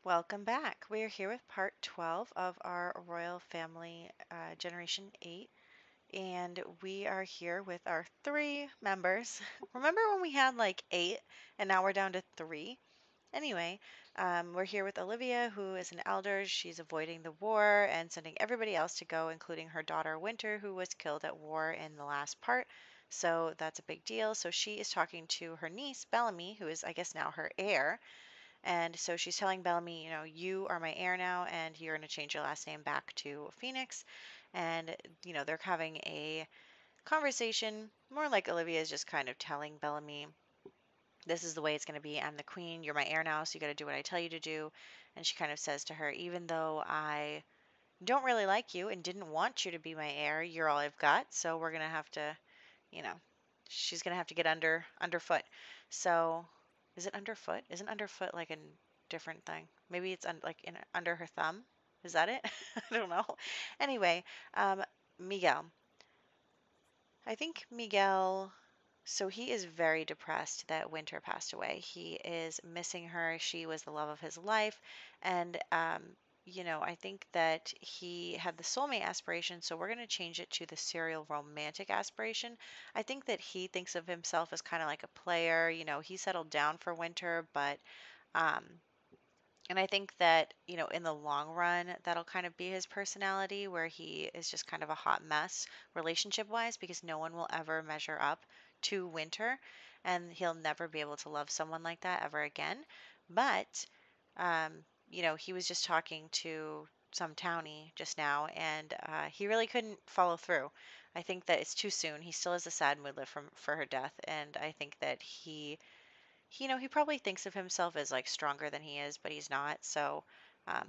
Welcome back. We are here with part 12 of our Royal Family Generation 8, and we are here with our three members. Remember when we had like eight and now we're down to three? Anyway, we're here with Olivia, who is an elder. She's avoiding the war and sending everybody else to go, including her daughter Winter, who was killed at war in the last part. So that's a big deal. So she is talking to her niece, Bellamy, who is, I guess, now her heir. And so she's telling Bellamy, you are my heir now, and you're going to change your last name back to Phoenix. And, they're having a conversation, more like Olivia is just kind of telling Bellamy, this is the way it's going to be. I'm the queen. You're my heir now, so you got to do what I tell you to do. And she kind of says to her, even though I don't really like you and didn't want you to be my heir, you're all I've got. So we're going to have to, you know, she's gonna have to get underfoot. So, is it underfoot? Isn't underfoot like a different thing? Maybe it's under her thumb. Is that it? I don't know. Anyway, um, Miguel. I think Miguel. So he is very depressed that Winter passed away. He is missing her. She was the love of his life, and I think that he had the soulmate aspiration, so we're going to change it to the serial romantic aspiration. I think that he thinks of himself as kind of like a player. He settled down for Winter, but um, and I think that, in the long run, that'll kind of be his personality where he is just kind of a hot mess relationship wise because no one will ever measure up to Winter and he'll never be able to love someone like that ever again. But, um, he was just talking to some townie just now and he really couldn't follow through. I think that it's too soon. He still has a sad mood left for her death, and I think that he probably thinks of himself as like stronger than he is, but he's not. So, um,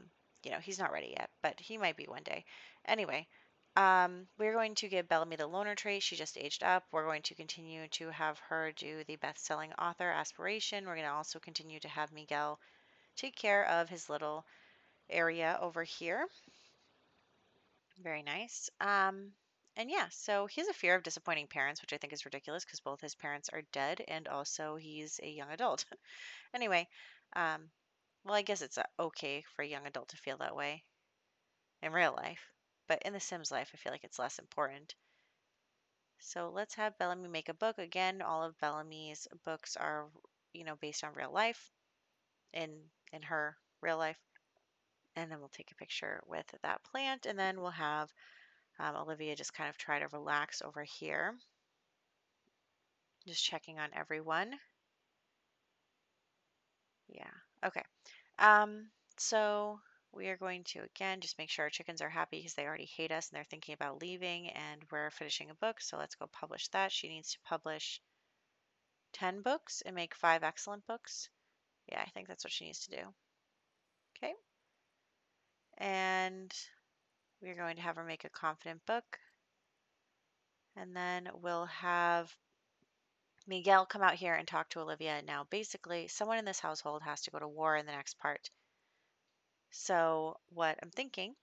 he's not ready yet, but he might be one day. Anyway, we're going to give Bellamy the loner trait. She just aged up. We're going to continue to have her do the best-selling author aspiration. We're going to also continue to have Miguel take care of his little area over here. Very nice. And yeah, so he has a fear of disappointing parents, which I think is ridiculous because both his parents are dead and also he's a young adult. Anyway, um, well, I guess it's okay for a young adult to feel that way in real life, but in the Sims life, I feel like it's less important. So let's have Bellamy make a book. Again, all of Bellamy's books are, based on real life in her real life. And then we'll take a picture with that plant, and then we'll have Olivia just kind of try to relax over here, just checking on everyone. Yeah. Okay. Um, so we are going to again just make sure our chickens are happy because they already hate us and they're thinking about leaving, and we're finishing a book. So let's go publish that. She needs to publish 10 books and make 5 excellent books. Yeah, I think that's what she needs to do. Okay. And we're going to have her make a confident book. And then we'll have Miguel come out here and talk to Olivia. Now, basically, someone in this household has to go to war in the next part. So, what I'm thinking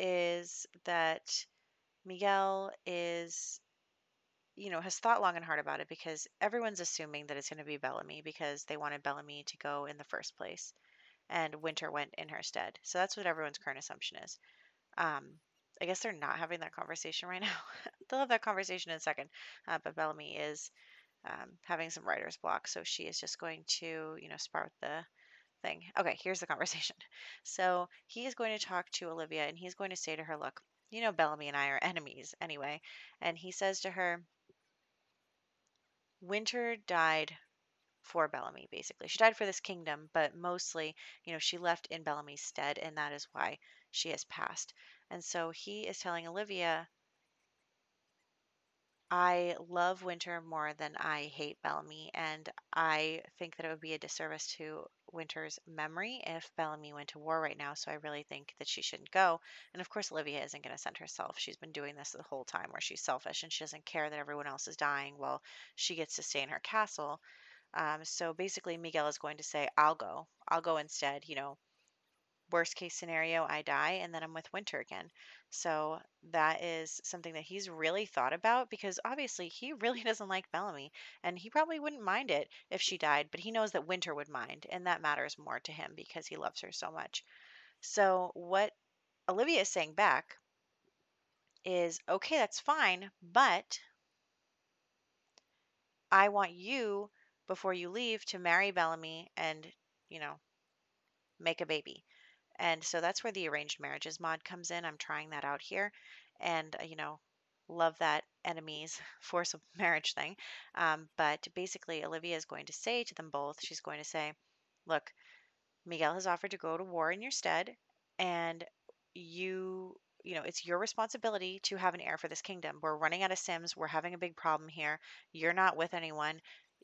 is that Miguel has thought long and hard about it because everyone's assuming that it's going to be Bellamy because they wanted Bellamy to go in the first place and Winter went in her stead. So that's what everyone's current assumption is. Um, I guess they're not having that conversation right now. They'll have that conversation in a second. But Bellamy is having some writer's block. So she is just going to, spar with the thing. Okay, here's the conversation. So he is going to talk to Olivia and he's going to say to her, look, Bellamy and I are enemies anyway. And he says to her, Winter died for Bellamy, basically. She died for this kingdom, but mostly, she left in Bellamy's stead, and that is why she has passed. And so he is telling Olivia, I love Winter more than I hate Bellamy, and I think that it would be a disservice to Winter's memory if Bellamy went to war right now, so I really think that she shouldn't go. And of course, Olivia isn't going to send herself. She's been doing this the whole time where she's selfish and she doesn't care that everyone else is dying while she gets to stay in her castle. So basically, Miguel is going to say, I'll go. I'll go instead. worst case scenario, I die and then I'm with Winter again. So that is something that he's really thought about because obviously he really doesn't like Bellamy and he probably wouldn't mind it if she died, but he knows that Winter would mind and that matters more to him because he loves her so much. So what Olivia is saying back is okay, that's fine, but I want you before you leave to marry Bellamy and, you know, make a baby. And so that's where the arranged marriages mod comes in. I'm trying that out here and, love that enemies force of marriage thing. But basically, Olivia is going to say to them both, she's going to say, look, Miguel has offered to go to war in your stead, and it's your responsibility to have an heir for this kingdom. We're running out of Sims. We're having a big problem here. You're not with anyone.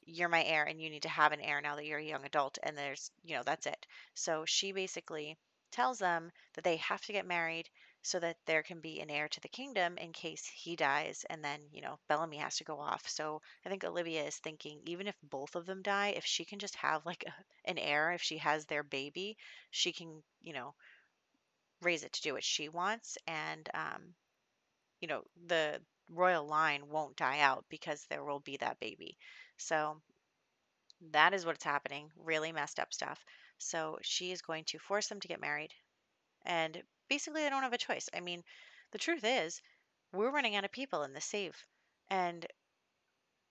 You're my heir, and you need to have an heir now that you're a young adult. And that's it. So she basically tells them that they have to get married so that there can be an heir to the kingdom in case he dies, and then, Bellamy has to go off. So I think Olivia is thinking, even if both of them die, if she can just have like an heir, if she has their baby, she can, raise it to do what she wants. And, the royal line won't die out because there will be that baby. So that is what's happening. Really messed up stuff. So she is going to force them to get married. And basically, they don't have a choice. I mean, the truth is, we're running out of people in the save. And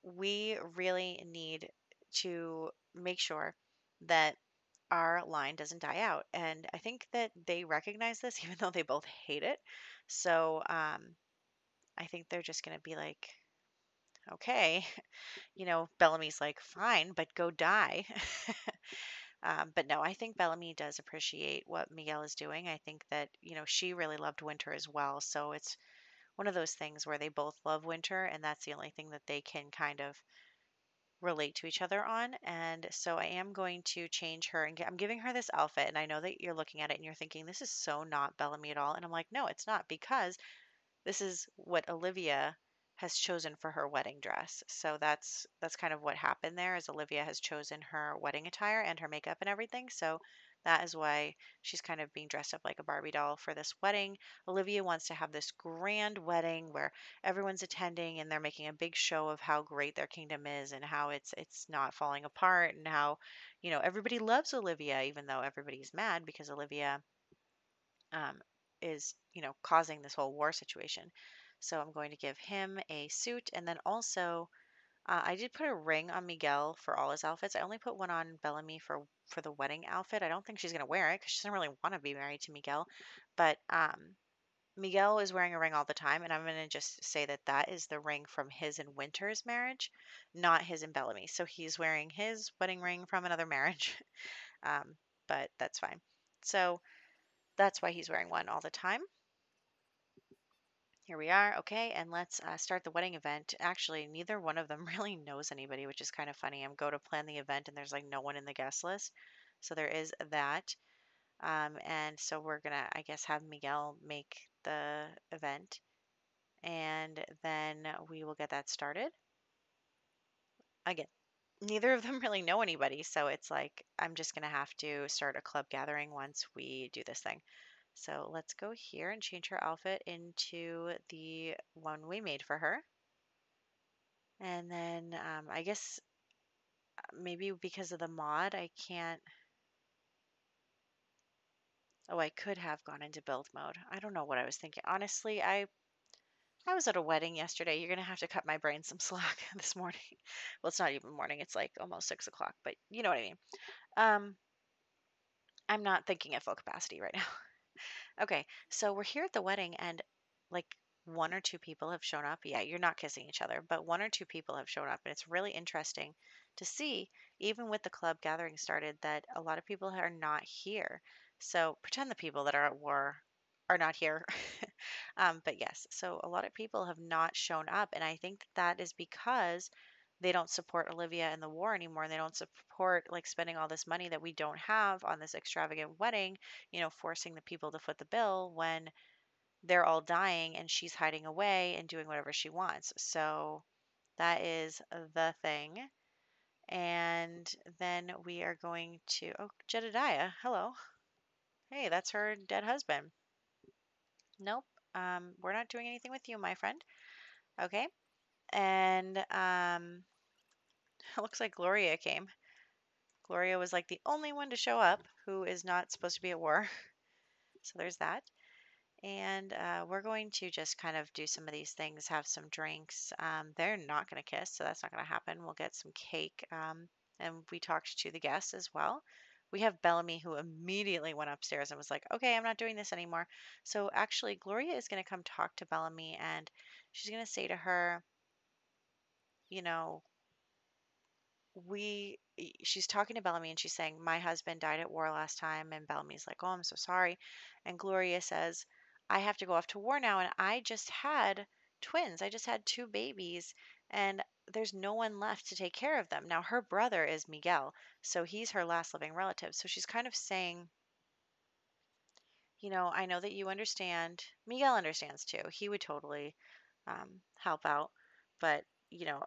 we really need to make sure that our line doesn't die out. And I think that they recognize this, even though they both hate it. So I think they're just going to be like, okay, Bellamy's like, fine, but go die. But no, I think Bellamy does appreciate what Miguel is doing. I think that, she really loved Winter as well. So it's one of those things where they both love Winter, and that's the only thing that they can kind of relate to each other on. And so I am going to change her and I'm giving her this outfit. And I know that you're looking at it and you're thinking, this is so not Bellamy at all. And I'm like, no, it's not, because this is what Olivia has chosen for her wedding dress. So that's kind of what happened there, is Olivia has chosen her wedding attire and her makeup and everything. So that is why she's kind of being dressed up like a Barbie doll for this wedding. Olivia wants to have this grand wedding where everyone's attending and they're making a big show of how great their kingdom is and how it's not falling apart, and how, everybody loves Olivia even though everybody's mad because Olivia um, is, causing this whole war situation. So I'm going to give him a suit. And then also, I did put a ring on Miguel for all his outfits. I only put one on Bellamy for the wedding outfit. I don't think she's going to wear it because she doesn't really want to be married to Miguel. But Miguel is wearing a ring all the time. And I'm going to just say that that is the ring from his and Winter's marriage, not his and Bellamy. So he's wearing his wedding ring from another marriage. um, but that's fine. So that's why he's wearing one all the time. Here we are. Okay, and let's start the wedding event. Actually, neither one of them really knows anybody, which is kind of funny. I'm go to plan the event, and there's like no one in the guest list. So there is that. And so we're gonna, I guess, have Miguel make the event, and then we will get that started. Again, neither of them really know anybody, so it's like I'm just gonna have to start a club gathering once we do this thing. So let's go here and change her outfit into the one we made for her. And then I guess maybe because of the mod, I can't. Oh, I could have gone into build mode. I don't know what I was thinking. Honestly, I was at a wedding yesterday. You're gonna have to cut my brain some slack this morning. Well, it's not even morning. It's like almost 6 o'clock, but you know what I mean. Um, I'm not thinking at full capacity right now. Okay, so we're here at the wedding, and like one or two people have shown up. Yeah, you're not kissing each other, but one or two people have shown up, and it's really interesting to see, even with the club gathering started, that a lot of people are not here. So pretend the people that are at war are not here. But yes, so a lot of people have not shown up, and I think that is because they don't support Olivia in the war anymore, and they don't support like spending all this money that we don't have on this extravagant wedding, forcing the people to foot the bill when they're all dying and she's hiding away and doing whatever she wants. So that is the thing. And then we are going to, oh, Jedediah, hello. Hey, that's her dead husband. Nope. We're not doing anything with you, my friend. Okay. And it looks like Gloria came. Gloria was like the only one to show up who is not supposed to be at war. So there's that. And we're going to just kind of do some of these things, have some drinks. They're not going to kiss, so that's not going to happen. We'll get some cake. And we talked to the guests as well. We have Bellamy who immediately went upstairs and was like, okay, I'm not doing this anymore. So actually, Gloria is going to come talk to Bellamy and she's going to say to her, you know, she's talking to Bellamy and she's saying, my husband died at war last time. And Bellamy's like, oh, I'm so sorry. And Gloria says, I have to go off to war now. And I just had twins. I just had two babies. And there's no one left to take care of them. Now, her brother is Miguel. So he's her last living relative. So she's kind of saying, I know that you understand. Miguel understands too. He would totally help out. But,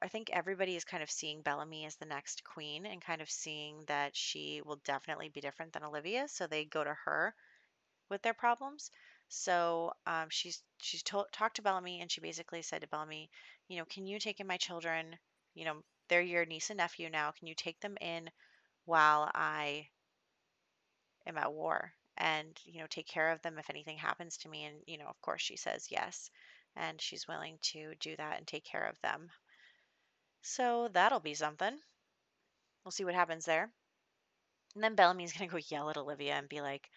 I think everybody is kind of seeing Bellamy as the next queen and kind of seeing that she will definitely be different than Olivia. So they go to her with their problems. So she's talked to Bellamy and she basically said to Bellamy, can you take in my children? You know, they're your niece and nephew now. Can you take them in while I am at war and, take care of them if anything happens to me? And, of course she says yes. And she's willing to do that and take care of them. So that'll be something. We'll see what happens there. And then Bellamy's going to go yell at Olivia and be like,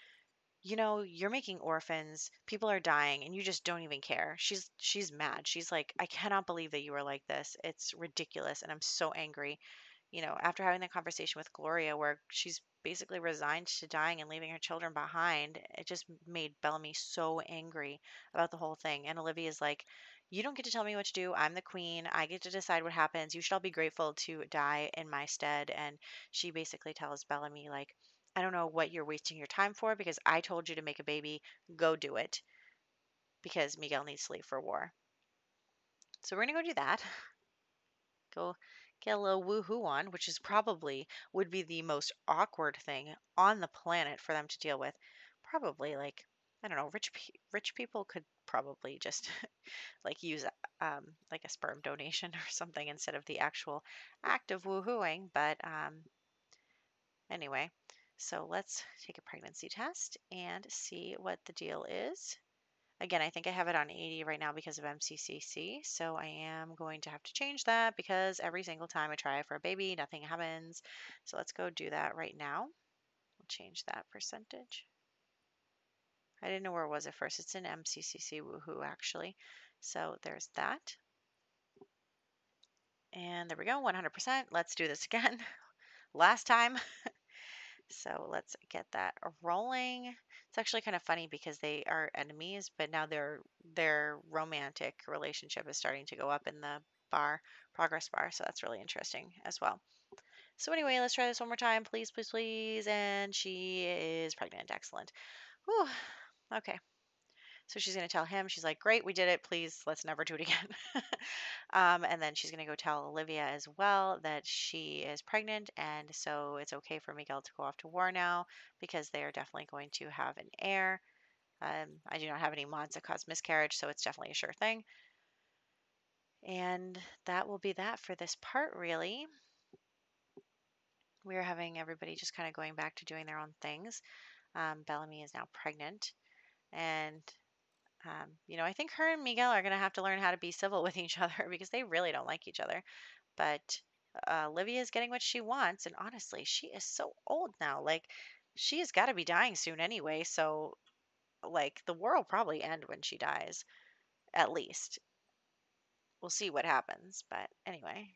you're making orphans, people are dying, and you just don't even care. She's mad. She's like, I cannot believe that you are like this. It's ridiculous, and I'm so angry. After having the conversation with Gloria, where she's basically resigned to dying and leaving her children behind, it just made Bellamy so angry about the whole thing. And Olivia's like, you don't get to tell me what to do. I'm the queen. I get to decide what happens. You should all be grateful to die in my stead. And she basically tells Bellamy, like, I don't know what you're wasting your time for because I told you to make a baby. Go do it because Miguel needs to leave for war. So we're going to go do that. Go get a little woohoo on, which is probably would be the most awkward thing on the planet for them to deal with. Probably like I don't know, rich people could probably just like use like a sperm donation or something instead of the actual act of woohooing. But anyway, so let's take a pregnancy test and see what the deal is. Again, I think I have it on 80 right now because of MCCC, so I am going to have to change that because every single time I try for a baby, nothing happens. So let's go do that right now. We'll change that percentage. I didn't know where it was at first. It's in MCCC, woohoo, actually. So there's that. And there we go, 100%. Let's do this again. Last time. So let's get that rolling. It's actually kind of funny because they are enemies, but now their romantic relationship is starting to go up in the progress bar. So that's really interesting as well. So anyway, let's try this one more time, please, please, please. And she is pregnant. Excellent. Whew. Okay. So she's going to tell him, she's like, great, we did it. Please, let's never do it again. And then she's going to go tell Olivia as well that she is pregnant. And so it's okay for Miguel to go off to war now because they are definitely going to have an heir. I do not have any mods that cause miscarriage, so it's definitely a sure thing. And that will be that for this part, really. We're having everybody just kind of going back to doing their own things. Bellamy is now pregnant. And I think her and Miguel are going to have to learn how to be civil with each other because they really don't like each other. But Olivia is getting what she wants. And honestly, she is so old now. Like, she has got to be dying soon anyway. So, like, the war will probably end when she dies, at least. We'll see what happens. But anyway,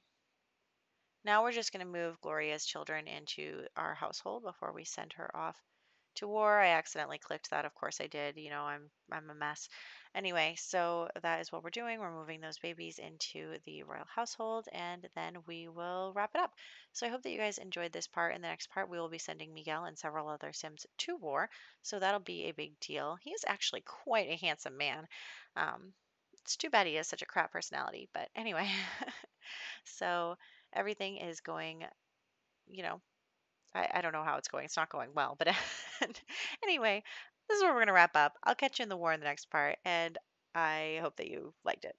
now we're just going to move Gloria's children into our household before we send her off to war. I accidentally clicked that. Of course I did. I'm a mess. Anyway, so that is what we're doing. We're moving those babies into the royal household and then we will wrap it up. So I hope that you guys enjoyed this part. In the next part, we will be sending Miguel and several other Sims to war. So that'll be a big deal. He is actually quite a handsome man. It's too bad he has such a crap personality, but anyway. So everything is going, you know, I don't know how it's going. It's not going well, but And anyway, this is where we're going to wrap up. I'll catch you in the war in the next part, and I hope that you liked it.